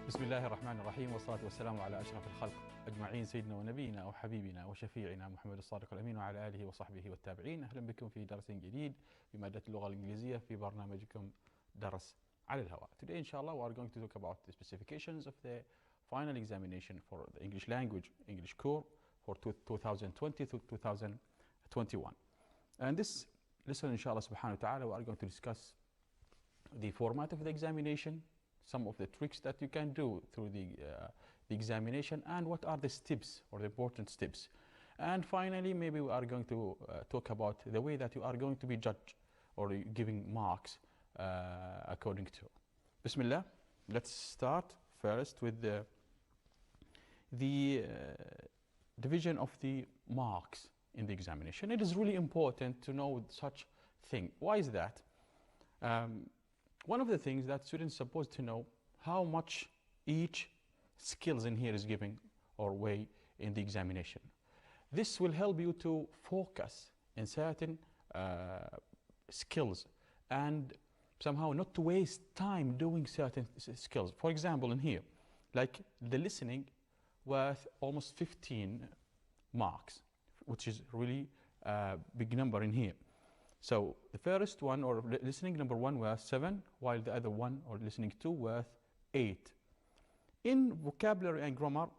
بسم الله الرحمن الرحيم والصلاة والسلام على أشرف الخلق أجمعين سيدنا ونبينا وحبيبنا وشفيعنا محمد الصادق الأمين وعلى آله وصحبه والتابعين. أهلا بكم في درس جديد بمادة اللغة الإنجليزية في برنامجكم درس على الهواء. Today inshallah we are going to talk about the specifications of the final examination for the English language, English core for 2020 to 2021. And this lesson inshallah subhanahu wa ta'ala we are going to discuss the format of the examination, some of the tricks that you can do through the examination, and what are the steps or the important steps. And finally, maybe we are going to talk about the way that you are going to be judged or giving marks according to. Bismillah, let's start first with the division of the marks in the examination. It is really important to know such thing. Why is that? One of the things that students are supposed to know how much each skills in here is giving or weigh in the examination. This will help you to focus in certain skills and somehow not to waste time doing certain skills. For example, in here, like the listening worth almost 15 marks, which is really a big number in here. So the first one, or listening number one, worth 7, while the other one, or listening 2, worth 8. In vocabulary and grammar,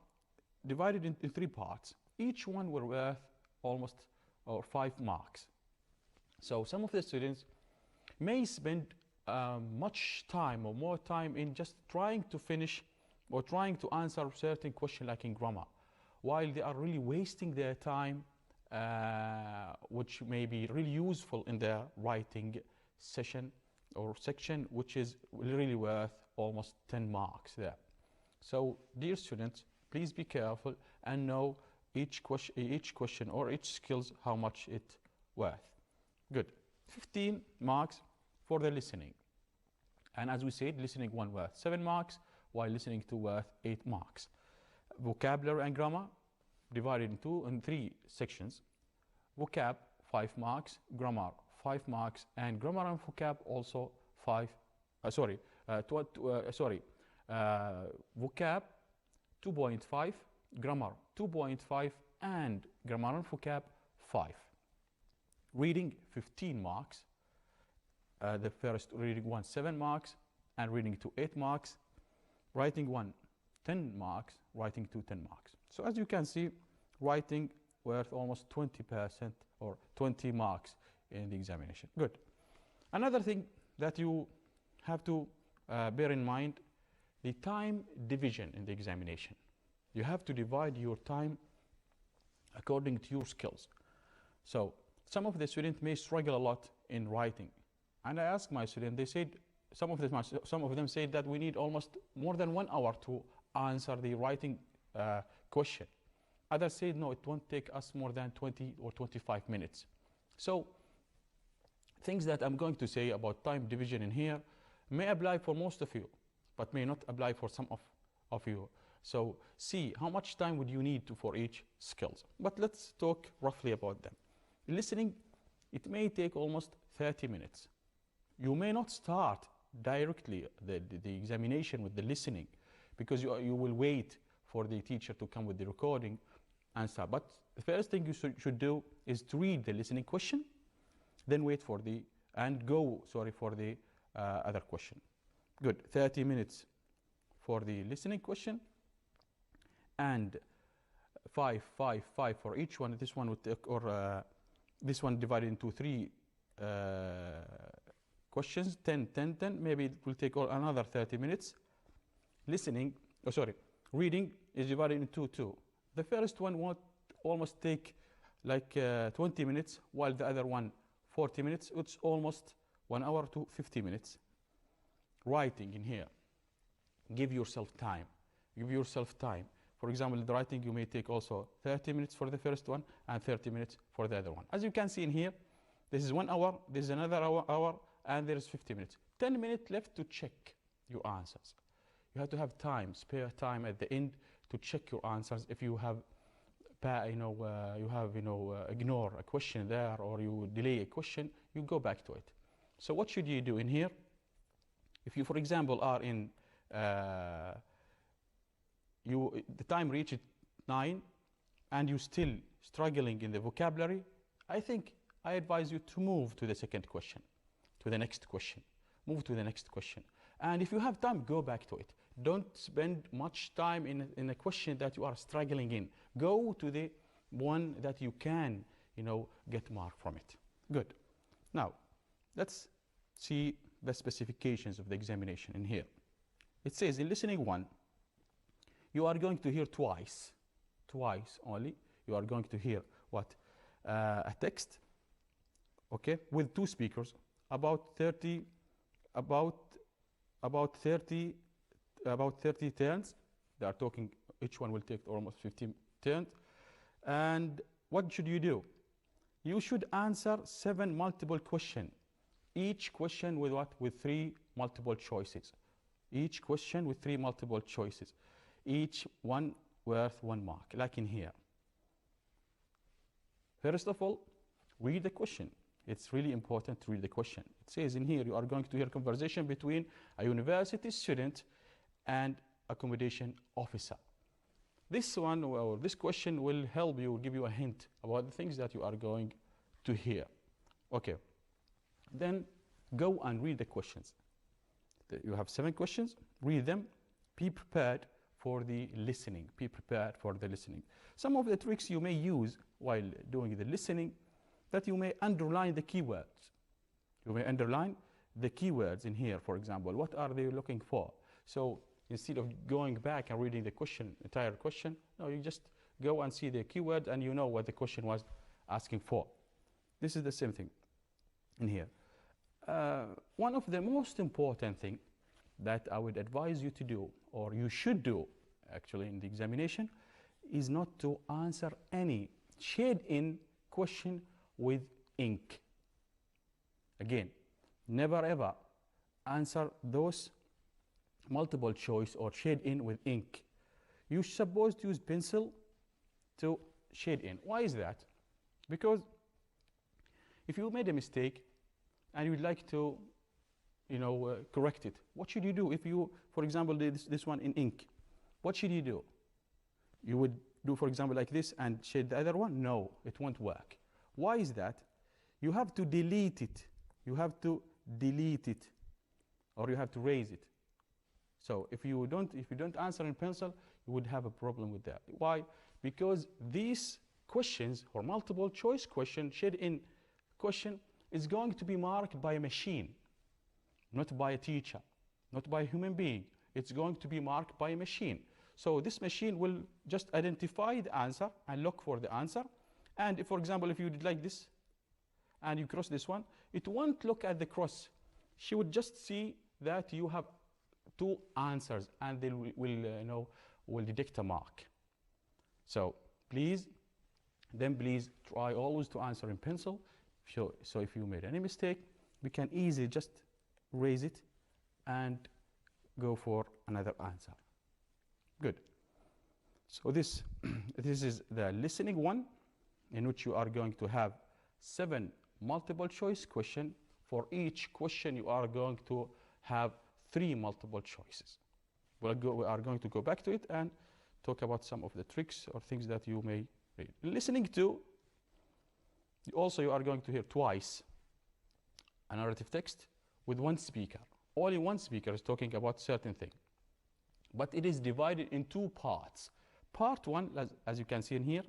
divided in 3 parts, each one were worth almost 5 marks. So some of the students may spend much time or more time in just trying to finish or trying to answer a certain question like in grammar, while they are really wasting their time which may be really useful in the writing session or section, which is really worth almost 10 marks there. So dear students, please be careful and know each question or each skills how much it worth. Good. 15 marks for the listening. And as we said, listening 1 worth 7 marks, while listening 2 worth 8 marks. Vocabulary and grammar divided in 3 sections. Vocab 5 marks, grammar 5 marks, and grammar and vocab also 5. Vocab 2.5, grammar 2.5, and grammar and vocab 5. Reading 15 marks. The first reading 1 7 marks, and reading 2 8 marks. Writing 1 10 marks, writing 2 10 marks. So as you can see, writing worth almost 20% or 20 marks in the examination. Good. Another thing that you have to bear in mind, the time division in the examination. You have to divide your time according to your skills. So some of the students may struggle a lot in writing. And I asked my students, they said, some of them said that we need almost more than 1 hour to answer the writing question. Others said, no, it won't take us more than 20 or 25 minutes. So things that I'm going to say about time division in here may apply for most of you, but may not apply for some of you. So see how much time would you need for each skills. But let's talk roughly about them. Listening, it may take almost 30 minutes. You may not start directly the examination with the listening, because you will wait for the teacher to come with the recording and start. But the first thing you should do is to read the listening question, then wait for the other question. Good. 30 minutes for the listening question, and 5 for each one. This one would take, or this one divided into 3 questions, 10. Maybe it will take another 30 minutes. Reading is divided into 2. The first one won't almost take like 20 minutes, while the other one 40 minutes. It's almost 1 hour to 50 minutes. Writing in here, give yourself time. For example, the writing you may take also 30 minutes for the first one and 30 minutes for the other one. As you can see in here, this is 1 hour, this is another hour, and there is 50 minutes. 10 minutes left to check your answers. You have to have time, spare time at the end to check your answers. If you have, ignore a question there, or you delay a question, you go back to it. So what should you do in here? If you, for example, are in the time reached 9 and you still struggling in the vocabulary, I think I advise you to move to the second question, to the next question. Move to the next question. And if you have time, go back to it. Don't spend much time in a question that you are struggling in. Go to the one that you can, get mark from it. Good. Now, let's see the specifications of the examination in here. It says in listening 1, you are going to hear twice only. You are going to hear what? A text, okay, with 2 speakers, about 30 turns. They are talking, each one will take almost 15 turns. And what should you do? You should answer 7 multiple questions. Each question with what? With 3 multiple choices. Each question with 3 multiple choices. Each one worth 1 mark, like in here. First of all, read the question. It's really important to read the question. It says in here, you are going to hear conversation between a university student and accommodation officer. This one, or this question, will help you, give you a hint about the things that you are going to hear. Okay. Then go and read the questions. You have 7 questions. Read them. Be prepared for the listening. Be prepared for the listening. Some of the tricks you may use while doing the listening, that you may underline the keywords. You may underline the keywords in here, for example. What are they looking for? So instead of going back and reading the question, entire question, no, you just go and see the keyword and you know what the question was asking for. This is the same thing in here. One of the most important thing that I would advise you to do, or you should do actually in the examination, is not to answer any shade-in question with ink. Again, never ever answer those multiple choice or shade in with ink. You're supposed to use pencil to shade in. Why is that? Because if you made a mistake and you'd like to correct it, what should you do? If you, for example, did this one in ink, what should you do? You would do, for example, like this and shade the other one? No, it won't work. Why is that? You have to delete it. You have to delete it, or you have to raise it. So if you don't answer in pencil, you would have a problem with that. Why? Because these questions, or multiple choice question, shade-in question, is going to be marked by a machine, not by a teacher, not by a human being. It's going to be marked by a machine. So this machine will just identify the answer and look for the answer. And if, for example, if you did like this and you cross this one, it won't look at the cross. She would just see that you have 2 answers, and they will detect a mark. So please try always to answer in pencil. So if you made any mistake, we can easily just raise it and go for another answer. Good. So this is the listening one, in which you are going to have 7 multiple choice questions. For each question, you are going to have 3 multiple choices. We are going to go back to it and talk about some of the tricks or things that you may read. Listening to, also you are going to hear twice a narrative text with 1 speaker. Only 1 speaker is talking about certain thing. But it is divided in 2 parts. Part 1, as you can see in here,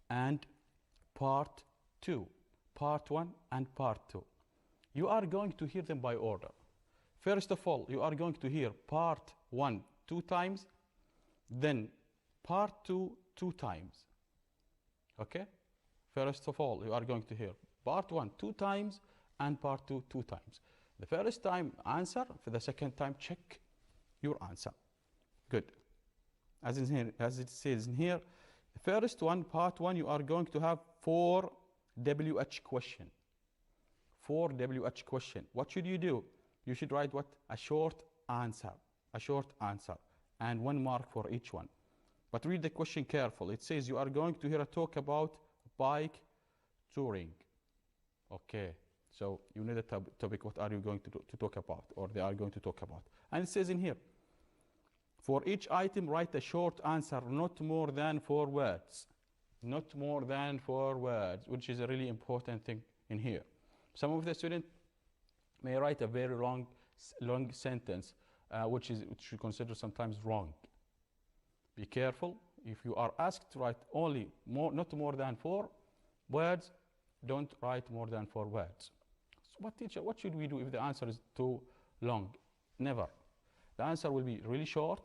and part 2. Part 1 and part 2. You are going to hear them by order. First of all, you are going to hear part 1 2 times, then part 2 2 times. Okay? First of all, you are going to hear part 1 2 times and part 2 2 times. The first time answer, for the second time check your answer. Good. As it says in here, the first one, part 1, you are going to have 4 WH question. 4 WH question. What should you do? You should write what? A short answer. A short answer. And 1 mark for each one. But read the question carefully. It says you are going to hear a talk about bike touring. Okay. So you know the topic, what are you going to talk about, or they are going to talk about. And it says in here, For each item, write a short answer, not more than 4 words. Not more than 4 words, which is a really important thing in here. Some of the students may write a very long sentence, which we consider sometimes wrong. Be careful. If you are asked to write not more than 4 words, don't write more than 4 words. So what should we do if the answer is too long? Never. The answer will be really short.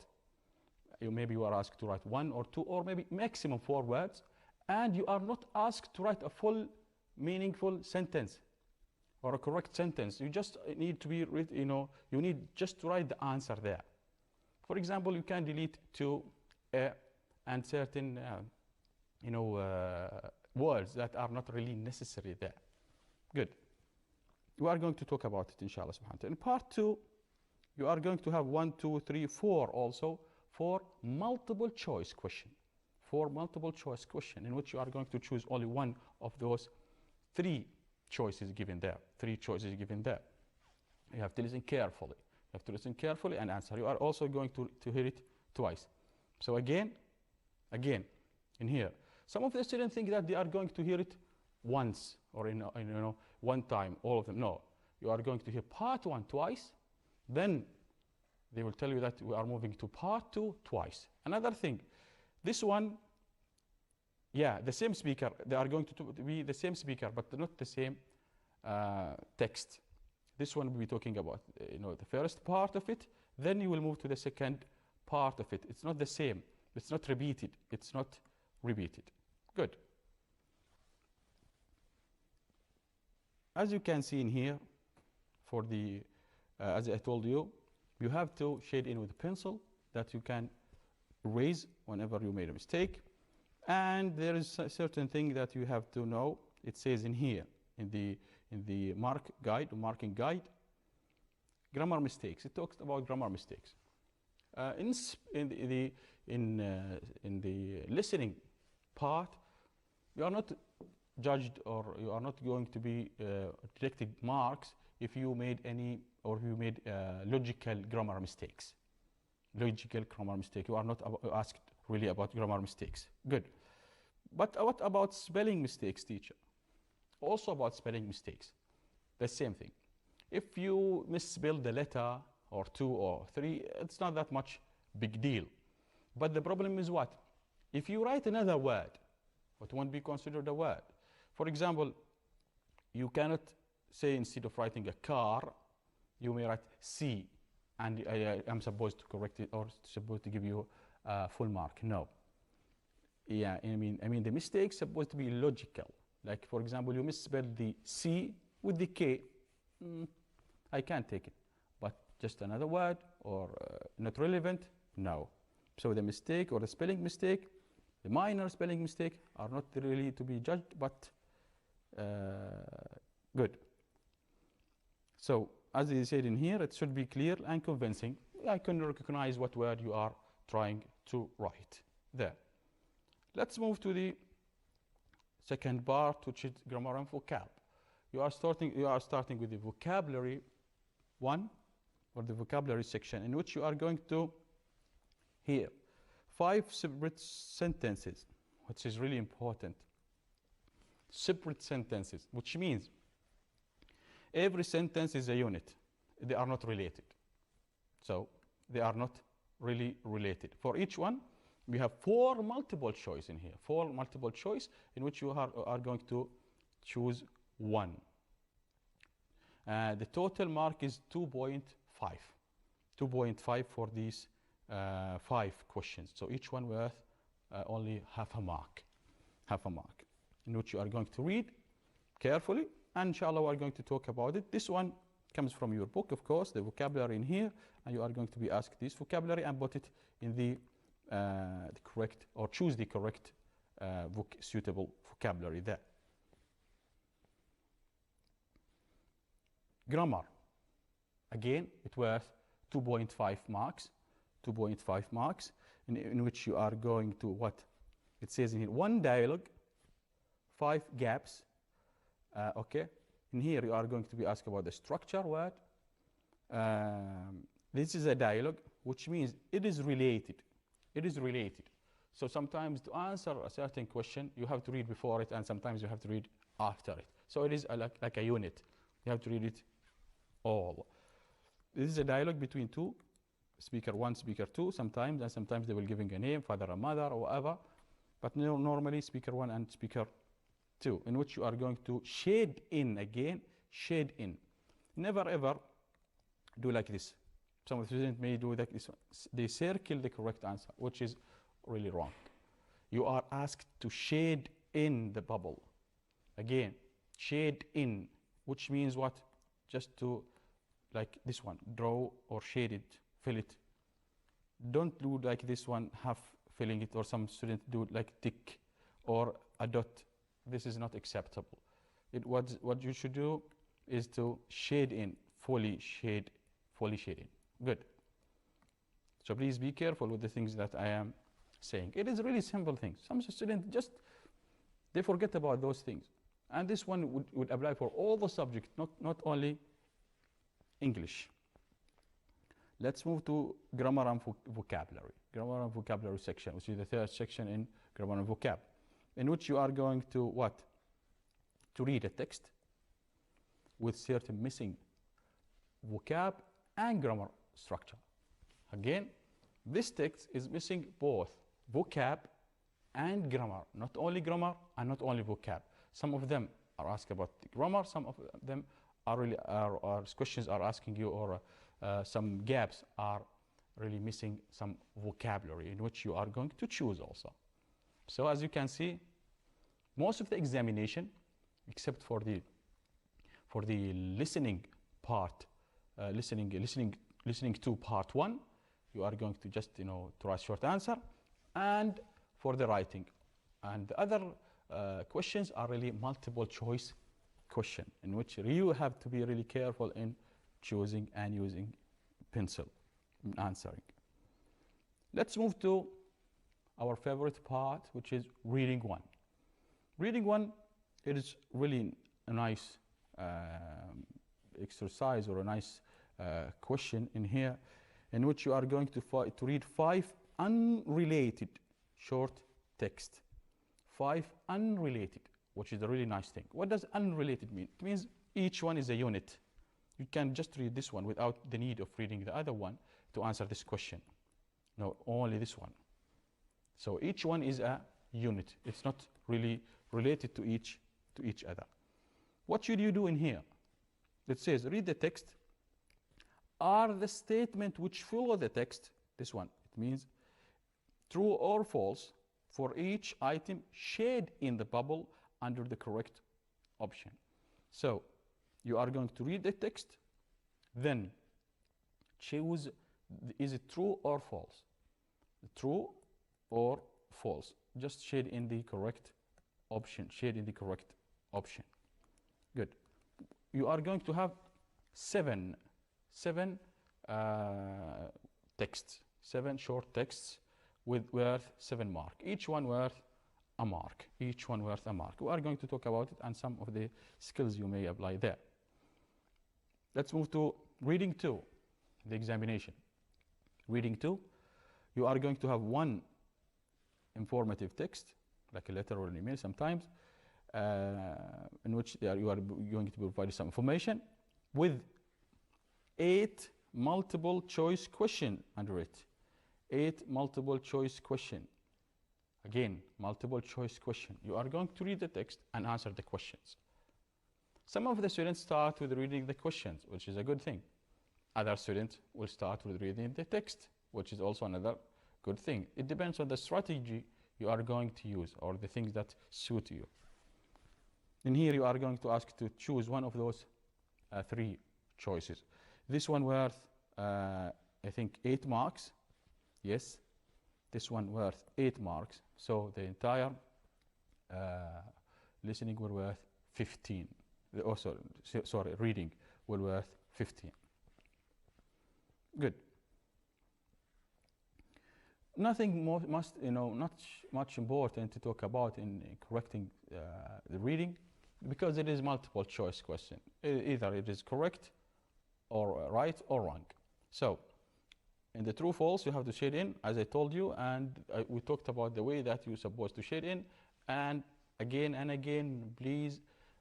Maybe you are asked to write 1 or 2 or maybe maximum 4 words, and you are not asked to write a full meaningful sentence or a correct sentence. You just need to be, you need just to write the answer there. For example, you can delete to and certain words that are not really necessary there. Good. We are going to talk about it, inshallah subhanahu wa ta'ala. In part 2, you are going to have 1, 2, 3, 4 also for multiple choice question. For multiple choice question, in which you are going to choose only one of those 3 choices given there. 3 choices given there. You have to listen carefully. You have to listen carefully and answer. You are also going to hear it twice. So again, in here, some of the students think that they are going to hear it once or in one time, all of them. No, you are going to hear part 1 twice, then they will tell you that we are moving to part 2 twice. Another thing, this one, the same speaker, they are going to be the same speaker, but not the same text. This one will be talking about the first part of it, then you will move to the second part of it. It's not the same. It's not repeated. It's not repeated. Good. As you can see in here, for the, as I told you, you have to shade in with a pencil that you can erase whenever you made a mistake. And there is a certain thing that you have to know. It says in here, in the marking guide, grammar mistakes. It talks about grammar mistakes. In the listening part, you are not judged or you are not going to be deducted marks if you made any or you made logical grammar mistakes. Logical grammar mistake. You are not asked really about grammar mistakes. Good. But what about spelling mistakes, teacher? Also about spelling mistakes. The same thing. If you misspell the letter or 2 or 3, it's not that much big deal. But the problem is what? If you write another word, it won't be considered a word. For example, you cannot say instead of writing a car, you may write C, and I am supposed to correct it or supposed to give you a full mark. No. Yeah, I mean the mistake is supposed to be logical. Like, for example, you misspelled the C with the K. I can't take it. But just another word or not relevant? No. So the mistake or the spelling mistake, the minor spelling mistake are not really to be judged, but good. So as he said in here, it should be clear and convincing. I can recognize what word you are trying to write there. Let's move to the second part, which is grammar and vocab. You are starting with the vocabulary 1 or the vocabulary section, in which you are going to hear 5 separate sentences, which is really important. Separate sentences, which means every sentence is a unit. They are not related. So they are not really related. For each one, we have 4 multiple choice in here. 4 multiple choice in which you are going to choose one. The total mark is 2.5. 2.5 for these 5 questions. So each one worth only half a mark. Half a mark. In which you are going to read carefully. And inshallah, we are going to talk about it. This one comes from your book, of course, the vocabulary in here. And you are going to be asked this vocabulary and put it in the correct, or choose the correct suitable vocabulary there. Grammar. Again, it worth 2.5 marks. 2.5 marks, in which you are going to what? It says in here, 1 dialogue, 5 gaps. Okay. In here, you are going to be asked about the structure word. This is a dialogue, which means it is related. It is related. So sometimes to answer a certain question, you have to read before it, and sometimes you have to read after it. So it is like a unit. You have to read it all. This is a dialogue between two, speaker one, speaker two, sometimes, and sometimes they will giving a name, father and mother, or whatever. But normally speaker one and speaker two, in which you are going to shade in again, shade in. Never ever do like this. Some of the students may do like this. They circle the correct answer, which is really wrong. You are asked to shade in the bubble. Again, shade in, which means what? Just to, like this one, draw or shade it, fill it. Don't do like this one, half filling it, or some students do it like tick or a dot. This is not acceptable. What you should do is to shade in, fully shade in. Good. So please be careful with the things that I am saying. It is really simple things. Some students just, they forget about those things. And this one would apply for all the subjects, not only English. Let's move to grammar and vocabulary. Grammar and vocabulary section, which is the third section in grammar and vocab, in which you are going to what? To read a text with certain missing vocab and grammar structure. Again, this text is missing both vocab and grammar, not only grammar and not only vocab. Some of them are asked about the grammar, some of them are really questions are asking you, or some gaps are really missing some vocabulary, in which you are going to choose also. So as you can see, most of the examination, except for the listening part, listening to part one, you are going to just to write short answer, and for the writing, and the other questions are really multiple choice question, in which you have to be really careful in choosing and using pencil in answering. Let's move to our favorite part, which is reading one. Reading one, it is really a nice exercise, or a nice question in here, in which you are going to read 5 unrelated short text. 5 unrelated, which is a really nice thing. What does unrelated mean? It means each one is a unit. You can just read this one without the need of reading the other one to answer this question. No, only this one. So each one is a unit. It's not really related to each other. What should you do in here? It says, read the text. Are the statements which follow the text, this one, it means true or false, for each item shade in the bubble under the correct option. So you are going to read the text, then choose, is it true or false? True or false? Just shade in the correct option. Shade in the correct option. Good. You are going to have seven texts, 7 short texts worth 7 marks. Each one worth a mark. Each one worth a mark. We are going to talk about it and some of the skills you may apply there. Let's move to reading 2, the examination. Reading 2, you are going to have 1 informative text, like a letter or an email sometimes, in which you are going to provide some information with 8 multiple choice questions under it. 8 multiple choice questions. Again, multiple choice question. You are going to read the text and answer the questions. Some of the students start with reading the questions, which is a good thing. Other students will start with reading the text, which is also another good thing. It depends on the strategy you are going to use, or the things that suit you. In here, you are going to ask to choose one of those 3 choices. This one worth, I think, 8 marks. Yes. This one worth 8 marks. So the entire listening will worth 15. Sorry, reading will worth 15. Good. Nothing not much important to talk about in correcting the reading, because it is multiple choice question. Either it is correct or right or wrong. So In the true false, you have to shade in, as I told you, and we talked about the way that you're supposed to shade in. And again, please,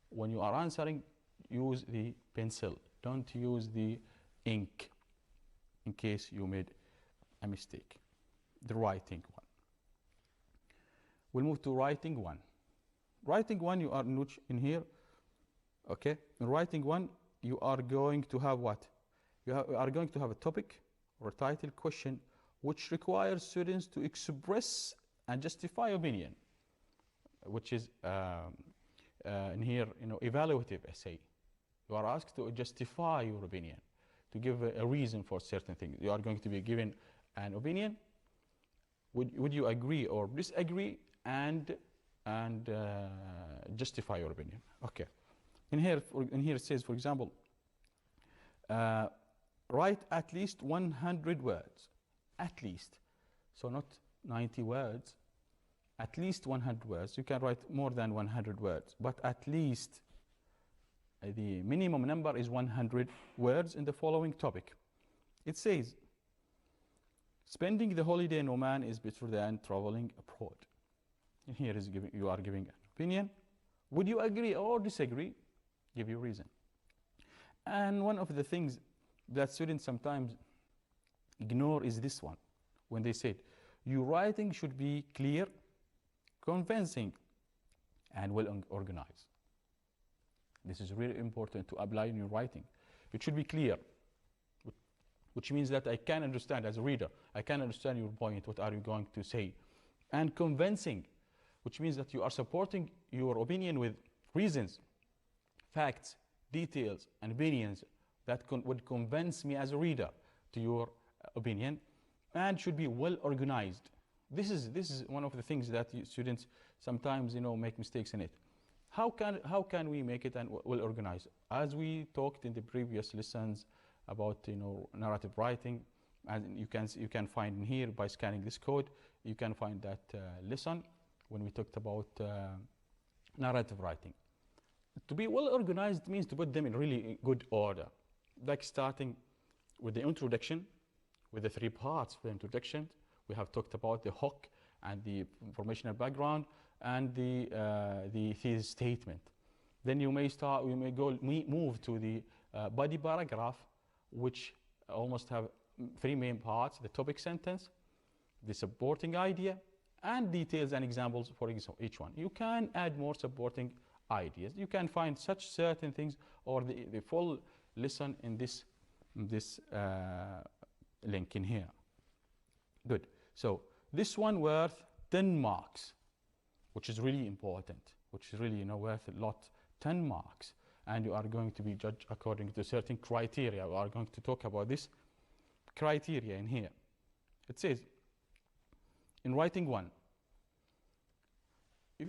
when you are answering, use the pencil. Don't use the ink in case you made a mistake. The writing one. We'll move to writing one. Writing one, you are in here. Okay. In writing one, you are going to have what? You are going to have a topic or a title question which requires students to express and justify opinion, which is in here, evaluative essay. You are asked to justify your opinion, to give a reason for certain things. You are going to be given an opinion. Would you agree or disagree and justify your opinion? Okay. In here it says, for example, write at least 100 words. At least. So not 90 words. At least 100 words. You can write more than 100 words, but at least the minimum number is 100 words in the following topic. It says, spending the holiday in Oman is better than traveling abroad. And here you are giving an opinion. Would you agree or disagree? Give your reason. And one of the things that students sometimes ignore is this one. When they said, your writing should be clear, convincing, and well organized. This is really important to apply in your writing. It should be clear, which means that I can understand as a reader. I can understand your point. What are you going to say? And convincing, which means that you are supporting your opinion with reasons, facts, details, and opinions that would convince me as a reader to your opinion, and should be well organized. This is one of the things that students sometimes make mistakes in it. How can we make it and well organized? As we talked in the previous lessons about narrative writing, and you can find in here by scanning this code, you can find that lesson when we talked about narrative writing. To be well organized means to put them in really good order, like starting with the introduction, with the 3 parts of the introduction. We have talked about the hook and the informational background and the thesis statement. Then you may move to the body paragraph, which almost have 3 main parts: the topic sentence, the supporting idea, and details and examples for each one. You can add more supporting ideas. You can find such certain things or the full lesson in this link in here. Good. So this one worth 10 marks, which is really important, which is really worth a lot, 10 marks. And you are going to be judged according to certain criteria. We are going to talk about this criteria in here. It says, in writing one,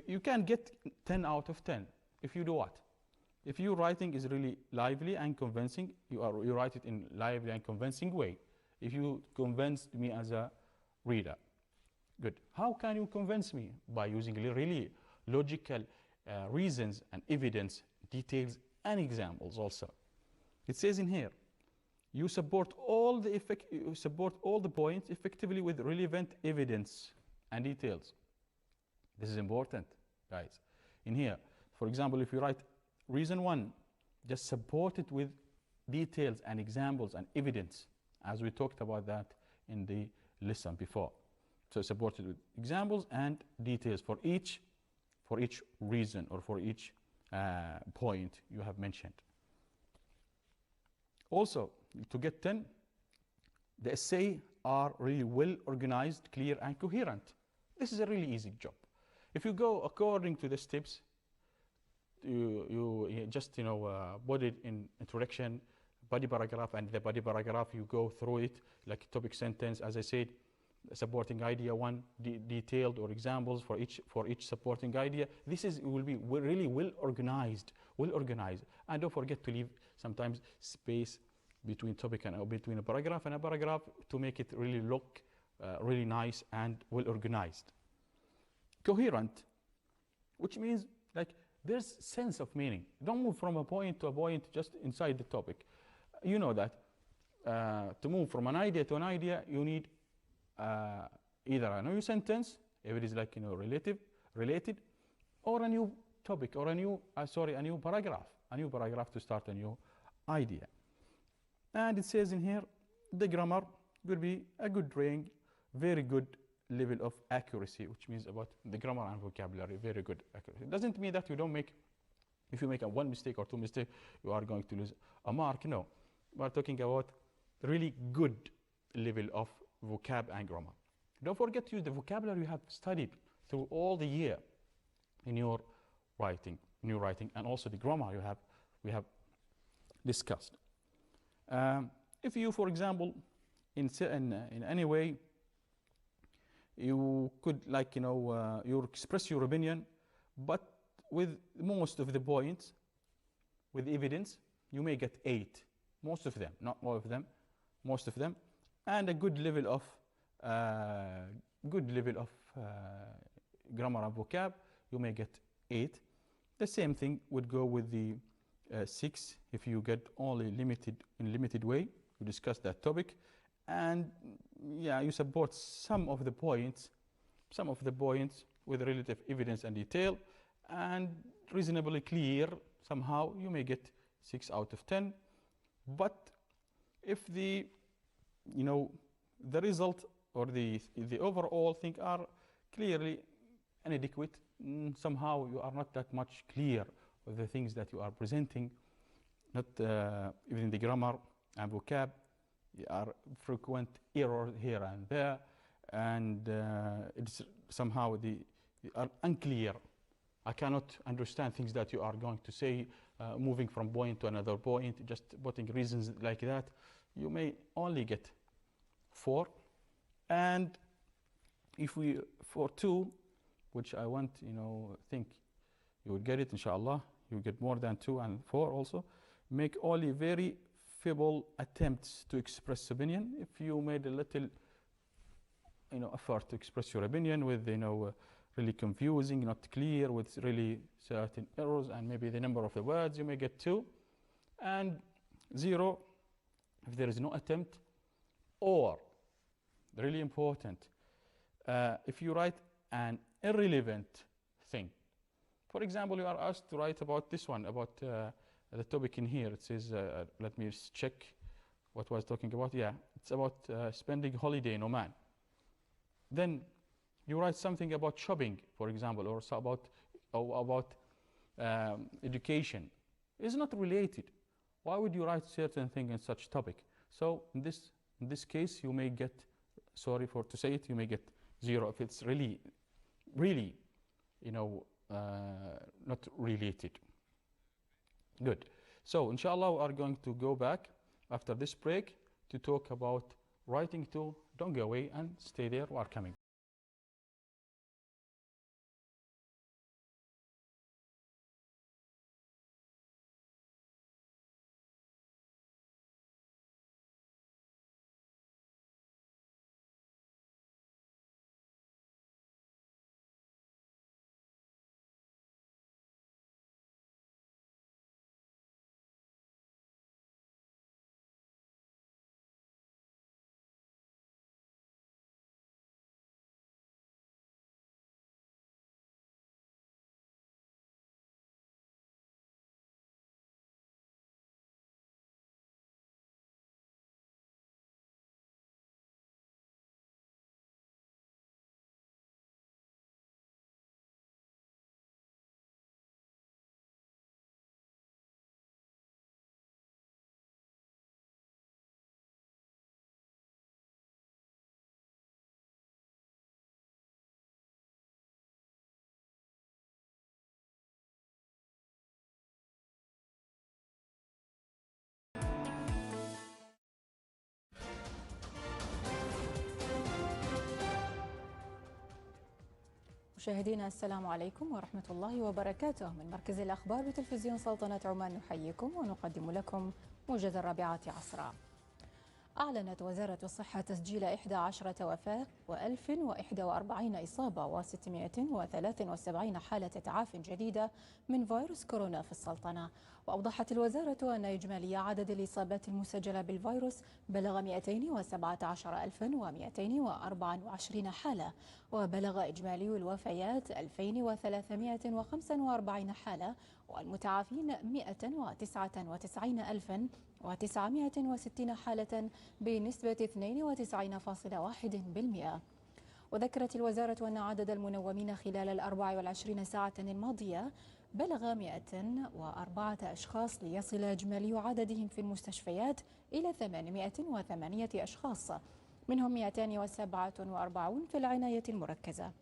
you can get 10 out of 10 if you do what? If your writing is really lively and convincing, you write it in lively and convincing way. If you convinced me as a reader. Good. How can you convince me? By using really logical reasons and evidence, details, and examples also. It says in here, you support all the points effectively with relevant evidence and details. This is important, guys. In here, for example, if you write reason 1, just support it with details and examples and evidence, as we talked about that in the lesson before. So support it with examples and details for each reason or for each point you have mentioned. Also, to get 10, the essay are really well organized, clear, and coherent. This is a really easy job. If you go according to the steps, you just put it in introduction, body paragraph, and the body paragraph you go through it like topic sentence, as I said, supporting idea 1, detailed or examples for each supporting idea. This will be really well organized, and don't forget to leave sometimes space between topic and between a paragraph and a paragraph to make it really look really nice and well organized. Coherent, which means like there's sense of meaning. Don't move from a point to a point just inside the topic. You know that to move from an idea to an idea, you need either a new sentence, if it is like, related, or a new topic, or a new paragraph to start a new idea. And it says in here, the grammar will be a good range, very good level of accuracy, which means about the grammar and vocabulary, very good accuracy. It doesn't mean that you don't make, if you make a one mistake or two mistakes, you are going to lose a mark. No, we're talking about really good level of vocab and grammar. Don't forget to use the vocabulary you have studied through all the year in your writing, and also the grammar we have discussed. If you, for example, in any way, you could you express your opinion, but with most of the points, with evidence, you may get 8. Most of them, not all of them, most of them, and a good level of grammar and vocab, you may get 8. The same thing would go with the 6 if you get only limited way. You discuss that topic, and yeah, you support some of the points with relative evidence and detail, and reasonably clear. Somehow you may get 6 out of 10. But if the result or the overall thing are clearly inadequate, somehow you are not that much clear with the things that you are presenting, not even the grammar and vocab, there are frequent errors here and there, and it's somehow they are unclear. I cannot understand things that you are going to say, moving from point to another point, just putting reasons like that. You may only get 4. And if we, for 2, which I want, think you would get it, inshallah, you get more than 2 and 4 also, make only very feeble attempts to express opinion. If you made a little, effort to express your opinion with, really confusing, not clear, with really certain errors, and maybe the number of the words, you may get 2, and 0 if there is no attempt, or really important, if you write an irrelevant thing. For example, you are asked to write about this one, about the topic in here. It says, let me check what was talking about. Yeah, it's about spending holiday in Oman. Then you write something about shopping, for example, or about education. It's not related. Why would you write certain thing in such topic? So in this case, you may get, sorry to say it, you may get 0 if it's really, not related. Good. So inshallah, we are going to go back after this break to talk about writing 2. Don't go away and stay there. We are coming. مشاهدينا السلام عليكم ورحمة الله وبركاته. من مركز الأخبار بتلفزيون سلطنة عمان نحييكم ونقدم لكم موجز 4 عصرا. أعلنت وزارة الصحة تسجيل 11 وفاة و1041 إصابة و673 حالة إسعاف جديدة من فيروس كورونا في السلطنة. وأوضحت الوزارة أن إجمالي عدد الإصابات المسجلة بالفيروس بلغ 217,224 حالة، وبلغ إجمالي الوفيات 2345 حالة، والمتعافين 199,960 حالة بنسبة 92.1%. وذكرت الوزارة أن عدد المنومين خلال 24 ساعة الماضية بلغ 104 أشخاص، ليصل إجمالي عددهم في المستشفيات إلى 808 أشخاص، منهم 247 في العناية المركزة.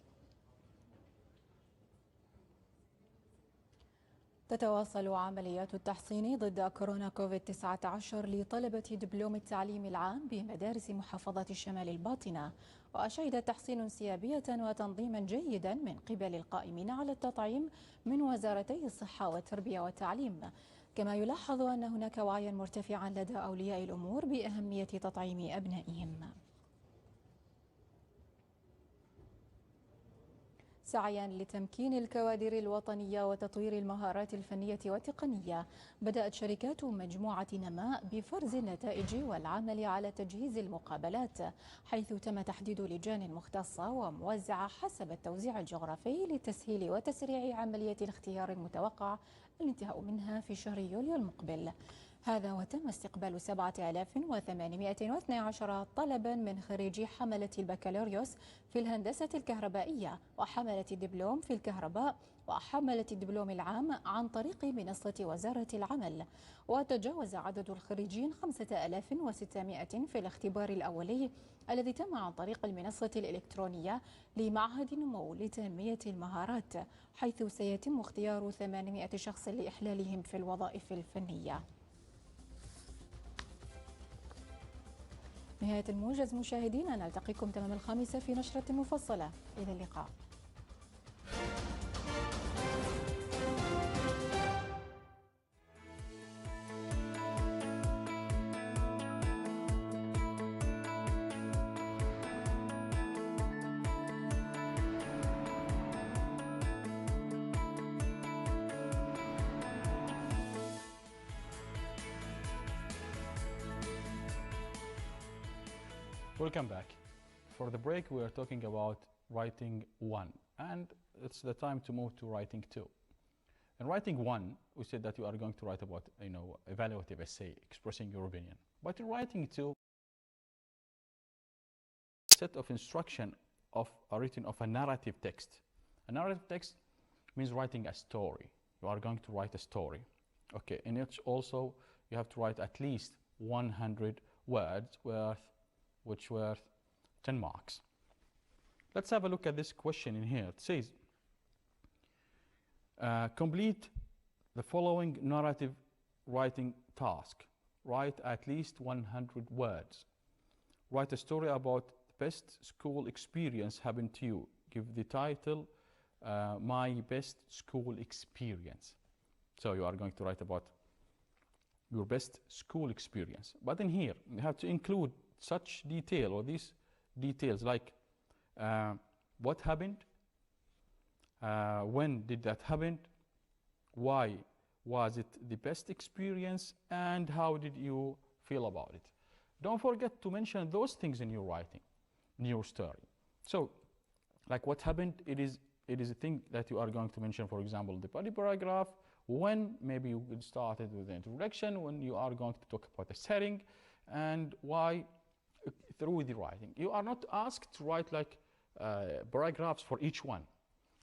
تتواصل عمليات التحصين ضد كورونا كوفيد-19 لطلبة دبلوم التعليم العام بمدارس محافظة الشمال الباطنة، وشهد تحصين انسيابية وتنظيما جيدا من قبل القائمين على التطعيم من وزارتي الصحة والتربية والتعليم. كما يلاحظ أن هناك وعيا مرتفعا لدى أولياء الأمور بأهمية تطعيم أبنائهم. سعيا لتمكين الكوادر الوطنية وتطوير المهارات الفنية والتقنية، بدأت شركات مجموعة نماء بفرز النتائج والعمل على تجهيز المقابلات، حيث تم تحديد لجان مختصة وموزعة حسب التوزيع الجغرافي لتسهيل وتسريع عملية الاختيار المتوقع الانتهاء منها في شهر يوليو المقبل. هذا وتم استقبال 7812 طلبا من خريجي حملة البكالوريوس في الهندسة الكهربائية وحملة الدبلوم في الكهرباء وحملة الدبلوم العام عن طريق منصة وزارة العمل. وتجاوز عدد الخريجين 5600 في الاختبار الأولي الذي تم عن طريق المنصة الإلكترونية لمعهد نمو لتنمية المهارات، حيث سيتم اختيار 800 شخص لإحلالهم في الوظائف الفنية. نهاية الموجز مشاهدينا، نلتقيكم تمام 5 في نشرة مفصلة. إلى اللقاء. Welcome back. For the break, we are talking about writing 1, and it's the time to move to writing 2. In writing 1, we said that you are going to write about, evaluative essay, expressing your opinion. But in writing 2, set of instruction of a written of a narrative text. A narrative text means writing a story. You are going to write a story. Okay, in it also you have to write at least 100 words which worth 10 marks. Let's have a look at this question in here. It says, complete the following narrative writing task. Write at least 100 words. Write a story about the best school experience happened to you. Give the title, My Best School Experience. So you are going to write about your best school experience. But in here, you have to include such detail, or these details, like what happened, when did that happen, why was it the best experience, and how did you feel about it. Don't forget to mention those things in your writing, in your story. So, like what happened, it is a thing that you are going to mention, for example, the body paragraph, when maybe you would start it with the introduction, when you are going to talk about the setting, and why through the writing. You are not asked to write like paragraphs for each one.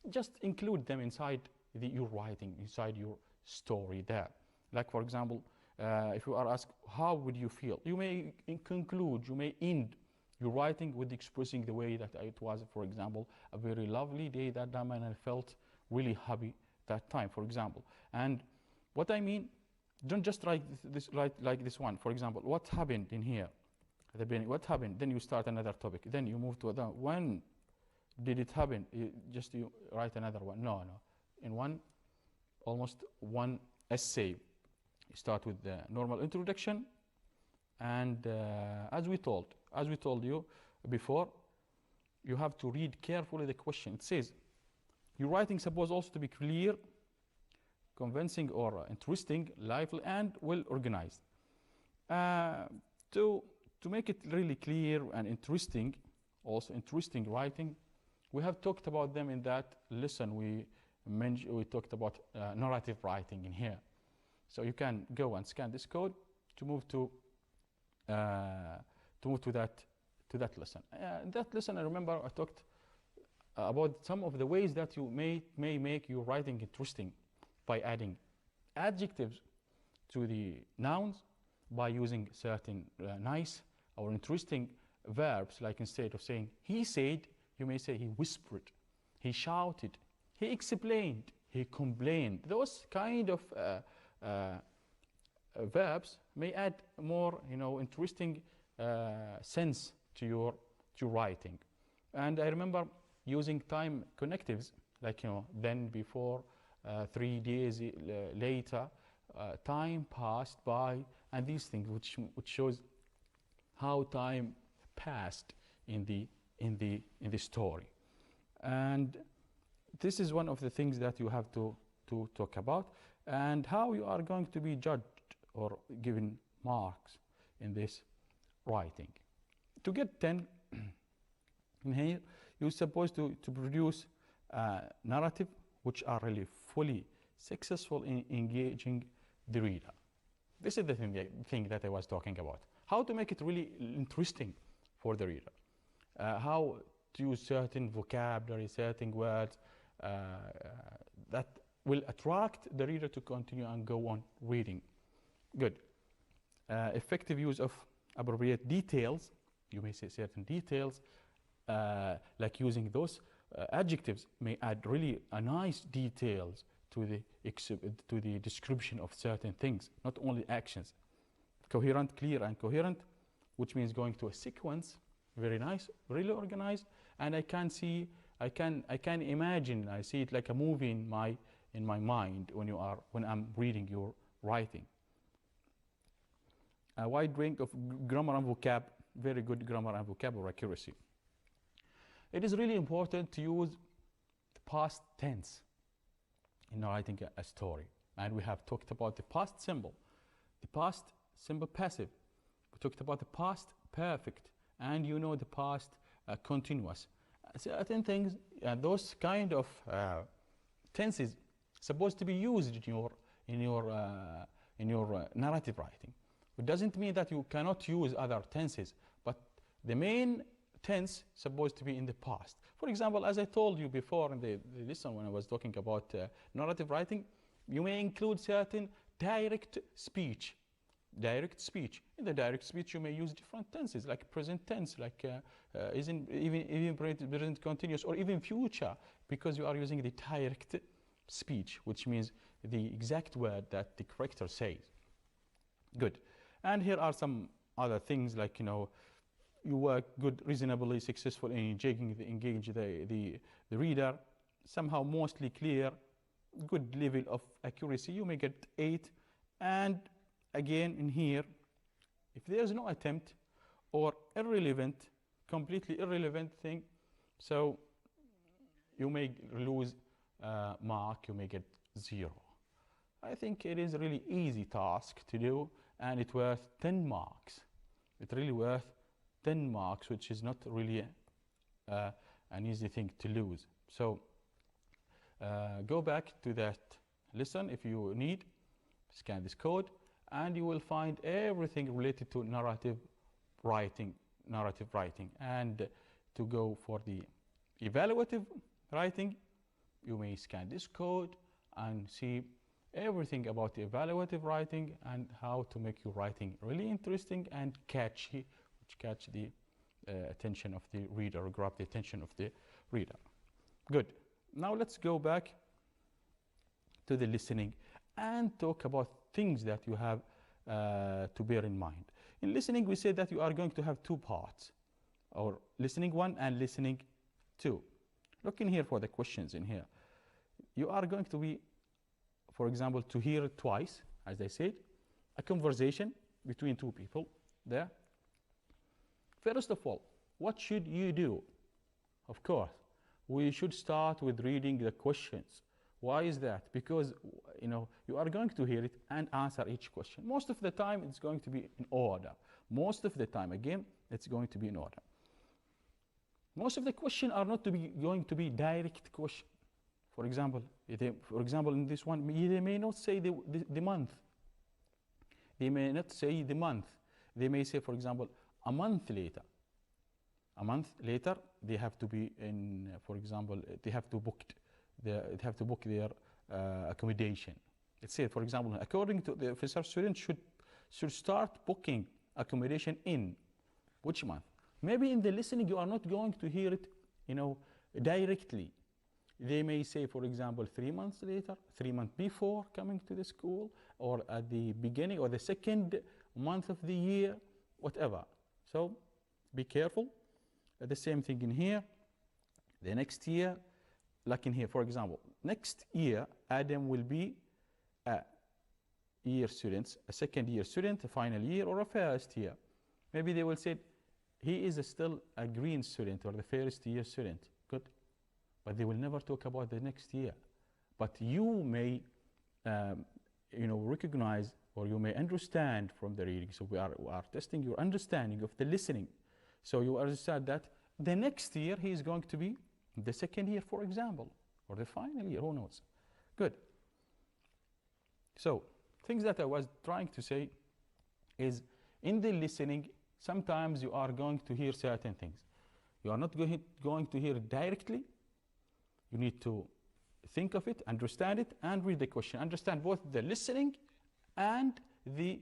Just include them inside your writing, inside your story there. Like for example, if you are asked, how would you feel? You may conclude, you may end your writing with expressing the way that it was, for example, a very lovely day that time and I felt really happy that time, for example. And what I mean, don't just write like this one. For example, what happened in here? At the beginning, what happened? Then you start another topic. Then you move to another. When did it happen? You write another one. No. In almost one essay, you start with the normal introduction, And as we told you before, you have to read carefully the question. It says, your writing is supposed also to be clear, convincing, or interesting, lively, and well organized. To make it really clear and interesting, also interesting writing, we have talked about them in that lesson. We talked about narrative writing in here. So you can go and scan this code to move to that lesson. In that lesson, I remember I talked about some of the ways that you may make your writing interesting by adding adjectives to the nouns, by using certain nice or interesting verbs, like instead of saying he said, you may say he whispered, he shouted, he explained, he complained. Those kind of verbs may add more, interesting sense to your writing. And I remember using time connectives, like then, before, 3 days later, time passed by, and these things, which shows how time passed in the story. And this is one of the things that you have to talk about, and how you are going to be judged or given marks in this writing. To get 10 in here, you're supposed to produce a narrative which are really fully successful in engaging the reader. This is the thing that I was talking about. How to make it really interesting for the reader. How to use certain vocabulary, certain words that will attract the reader to continue and go on reading. Good. Effective use of appropriate details. You may say certain details, like using those adjectives may add really a nice details to the description of certain things, not only actions. Coherent, clear, and coherent, which means going to a sequence, very nice, really organized, and I can imagine, I see it like a movie in my mind when I'm reading your writing. A wide range of grammar and vocab, very good grammar and vocabulary accuracy. It is really important to use the past tense in writing a story. And we have talked about the past simple, the past simple passive. We talked about the past perfect, and the past continuous. Certain things, those kind of tenses supposed to be used in your narrative writing. It doesn't mean that you cannot use other tenses, but the main tense supposed to be in the past. For example, as I told you before in the lesson when I was talking about narrative writing, you may include certain direct speech. Direct speech. In the direct speech, you may use different tenses, like present tense, like even present continuous, or even future, because you are using the direct speech, which means the exact word that the character says. Good. And here are some other things, like you work good, reasonably successful in engage the reader, somehow mostly clear, good level of accuracy, you may get 8. And again in here, if there is no attempt or irrelevant, completely irrelevant thing, so you may lose mark, you may get 0. I think it is a really easy task to do, and it's worth 10 marks. It's really worth 10 marks, which is not really an easy thing to lose. So go back to that lesson if you need, scan this code, and you will find everything related to narrative writing. And to go for the evaluative writing, you may scan this code and see everything about the evaluative writing and how to make your writing really interesting and catchy, which catch the attention of the reader, or grab the attention of the reader. Good. Now let's go back to the listening and talk about things that you have to bear in mind. In listening, we said that you are going to have 2 parts, or listening 1 and listening 2. Look in here for the questions in here. You are going to be, for example, to hear twice, as I said, a conversation between 2 people, there. First of all, what should you do? Of course, we should start with reading the questions. Why is that? Because you are going to hear it and answer each question. Most of the time it's going to be in order. Most of the time, again, it's going to be in order. Most of the questions are not going to be direct question. For example, in this one, they may not say the month. They may not say the month. They may say, for example, a month later. A month later, they have to be in, for example, they have to book their accommodation. Let's say, for example, according to the officer, students should start booking accommodation in which month? Maybe in the listening you are not going to hear it, directly. They may say, for example, 3 months later, 3 months before coming to the school, or at the beginning or the second month of the year, whatever. So be careful. The same thing in here. The next year, like in here, for example, next year Adam will be a year student, a second year student, a final year, or a first year. Maybe they will say he is still a green student or the first year student. Good. But they will never talk about the next year. But you may recognize, or you may understand from the reading. So we are testing your understanding of the listening. So you understand that the next year he is going to be the second year, for example, or the final year, who knows. Good. So things that I was trying to say is, in the listening, sometimes you are going to hear certain things. You are not going to hear it directly. You need to think of it, understand it, and read the question. Understand both the listening and the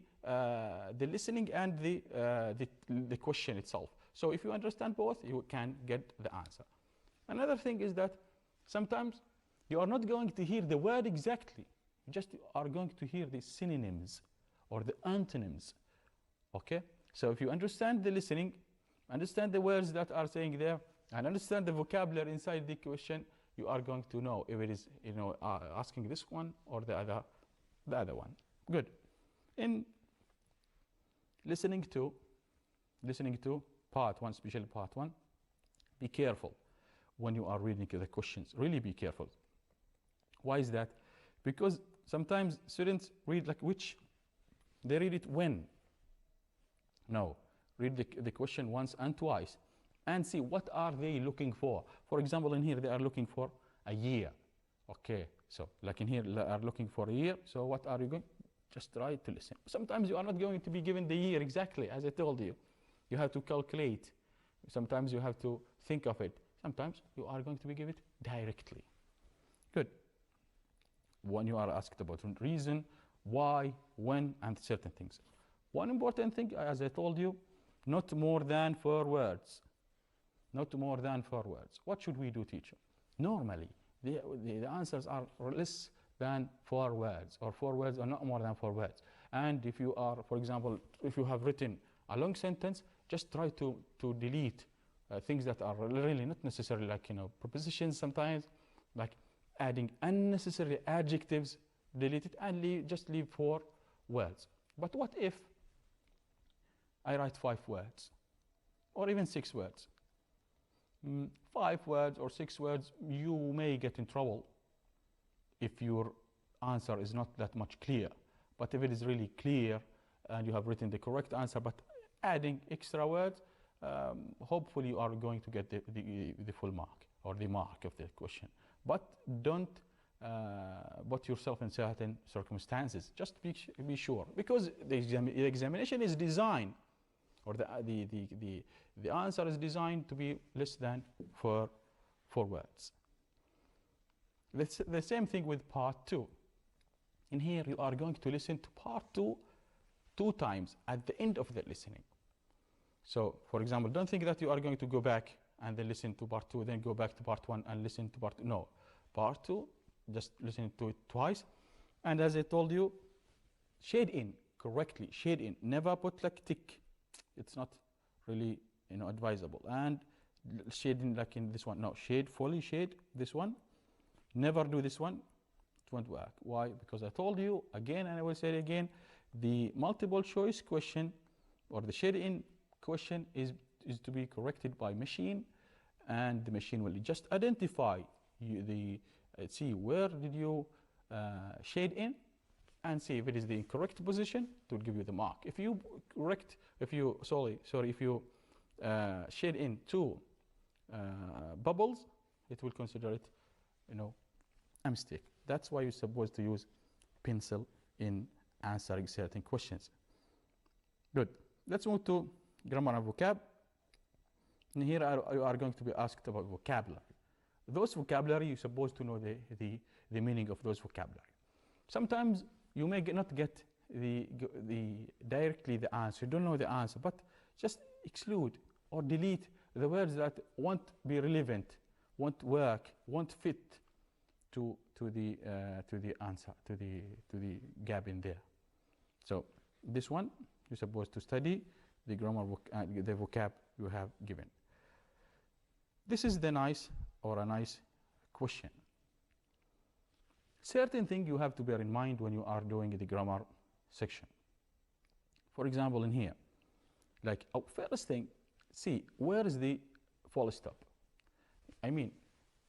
question itself. So if you understand both, you can get the answer. Another thing is that sometimes you are not going to hear the word exactly. You just are going to hear the synonyms or the antonyms. Okay? So if you understand the listening, understand the words that are saying there, and understand the vocabulary inside the question, you are going to know if it is asking this one or the other one. Good. In listening to part one, especially part one, be careful when you are reading the questions. Really be careful. Why is that? Because sometimes students read they read it when. No, read the question once and twice and see what are they looking for. For example, in here they are looking for a year. Okay, so like in here they are looking for a year. So what are you going? Just try to listen. Sometimes you are not going to be given the year exactly as I told you. You have to calculate. Sometimes you have to think of it. Sometimes you are going to be given it directly. Good. When you are asked about reason, why, when, and certain things. One important thing, as I told you, not more than 4 words. Not more than 4 words. What should we do, teacher? Normally, the answers are less than 4 words, or 4 words or not more than 4 words. And if you are, for example, if you have written a long sentence, just try to delete things that are really not necessary, like prepositions sometimes, like adding unnecessary adjectives, delete it and just leave 4 words. But what if I write 5 words or even 6 words? 5 words or 6 words, you may get in trouble if your answer is not that much clear. But if it is really clear and you have written the correct answer, but adding extra words, hopefully you are going to get the full mark or the mark of the question. But don't put yourself in certain circumstances. Just be sure, because the examination is designed, or the answer is designed to be less than 4 words. The same thing with part 2. In here you are going to listen to part 2 2 times at the end of the listening. So, for example, don't think that you are going to go back and then listen to part 2, then go back to part 1 and listen to part 2. No, part 2, just listen to it twice. And as I told you, shade in correctly, shade in. Never put like tick. It's not really advisable. And shade in like in this one. No, shade, fully shade this one. Never do this one. It won't work. Why? Because I told you again, and I will say it again, the multiple choice question or the shade-in question is to be corrected by machine, and the machine will just identify see where did you shade in, and see if it is the incorrect position, it will give you the mark. If you shade in 2 bubbles, it will consider it, a mistake. That's why you're supposed to use pencil in answering certain questions. Good. Let's move to grammar and vocab. And here you are going to be asked about vocabulary. Those vocabulary, you're supposed to know the meaning of those vocabulary. Sometimes you may not get directly the answer. You don't know the answer, but just exclude or delete the words that won't be relevant, won't work, won't fit to the answer, to the gap in there. So this one you're supposed to study the grammar the vocab you have given. This is a nice question. Certain thing you have to bear in mind when you are doing the grammar section. For example, in here, like first thing, see where is the full stop. I mean,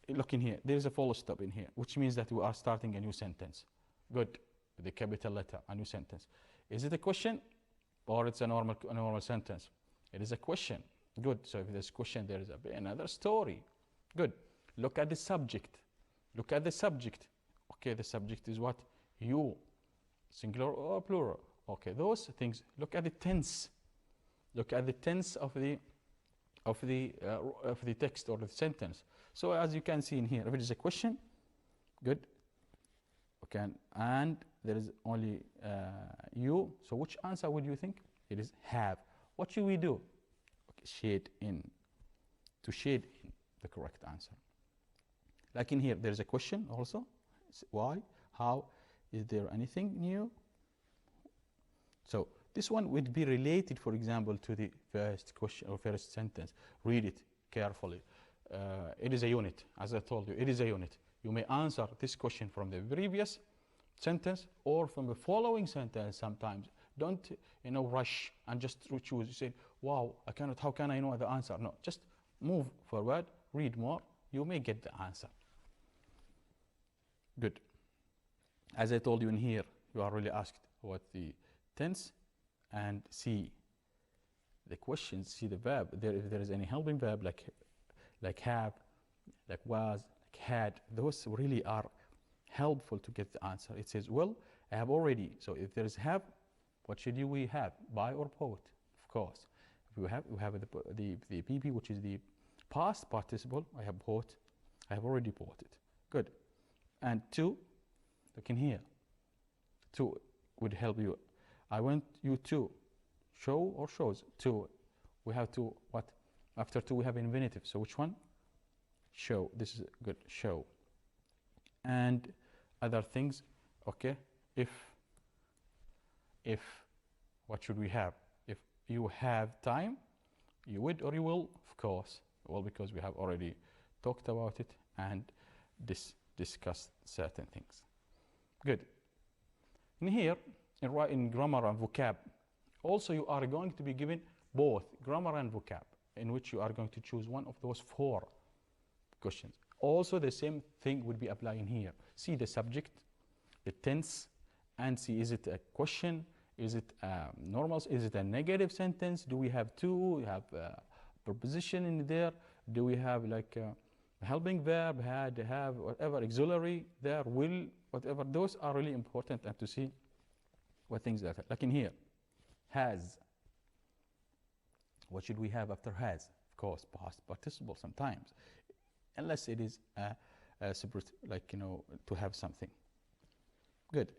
look in here, there is a full stop in here, which means that we are starting a new sentence. Good, with the capital letter, a new sentence. Is it a question or it's a normal sentence? It is a question. Good, so if there's a question, there is another story. Good, look at the subject. Look at the subject. Okay, the subject is what? You, singular or plural. Okay, those things. Look at the tense. Look at the tense of the text or the sentence. So as you can see in here, if it is a question, good. Okay, and there is only you. So which answer would you think? It is have. What should we do? Okay, shade in. To shade in the correct answer. Like in here, there is a question also. Why? How? Is there anything new? So this one would be related, for example, to the first question or first sentence. Read it carefully. It is a unit, as I told you, it is a unit. You may answer this question from the previous sentence or from the following sentence sometimes. Don't rush and just choose. You say, wow, how can I know the answer? No, just move forward, read more, you may get the answer. Good. As I told you in here, you are really asked about the tense and see the questions, see the verb. If there is any helping verb like have, like was, like had, those really are helpful to get the answer. It says, well, I have already. So if there is have, what should we have? Buy or bought? Of course. If we have the PP, which is the past participle. I have bought. I have already bought it. Good. And to, look in here. To would help you. I want you to show or shows. To, we have to what? After to we have infinitive. So which one? Show. This is good. Show. And other things. Okay. If what should we have? If you have time, you would or you will, of course. Well, because we have already talked about it and discussed certain things. Good. In here, in grammar and vocab, also you are going to be given both grammar and vocab, in which you are going to choose one of those 4 questions. Also, the same thing would be applying here. See the subject, the tense, and see is it a question, is it normal, is it a negative sentence, do we have to, we have preposition in there, do we have like a helping verb, had, have, whatever, auxiliary, there, will, whatever. Those are really important, and to see what things that are. Like in here, has. What should we have after has? Of course, past participle sometimes, unless it is a separate, like, to have something. Good.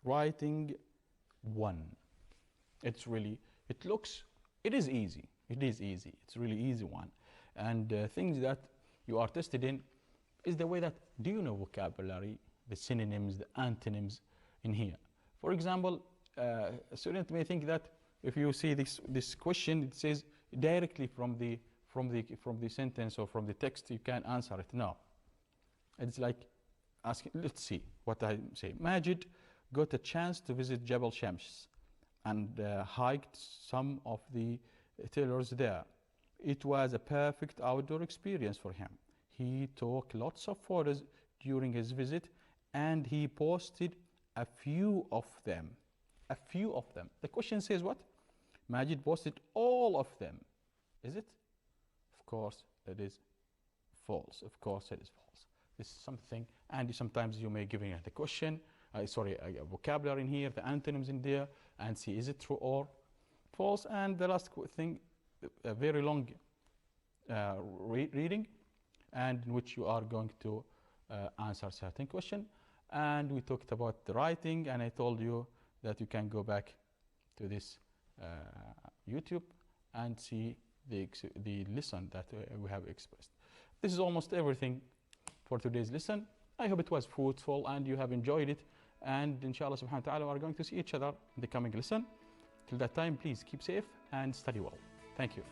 Writing 1. It is easy. It is easy. It's really easy one. And things that you are tested in is the way that, do you know vocabulary, the synonyms, the antonyms in here? For example, a student may think that if you see this question, it says directly from the sentence or from the text, you can answer it. No. It's like asking, let's see what I say. Majid got a chance to visit Jabal Shams and hiked some of the tillers there. It was a perfect outdoor experience for him. He took lots of photos during his visit and he posted a few of them. A few of them. The question says what? Majid posted all of them. Is it? Of course it is false. Of course it is false. This is something, and sometimes you may give the question, a vocabulary in here, the antonyms in there, and see is it true or false. And the last thing, a very long reading, and in which you are going to answer certain question. And we talked about the writing, and I told you that you can go back to this YouTube and see the lesson that we have expressed. This is almost everything for today's lesson. I hope it was fruitful and you have enjoyed it. And inshallah subhanahu wa ta'ala, we are going to see each other in the coming lesson. Till that time, please keep safe and study well. Thank you.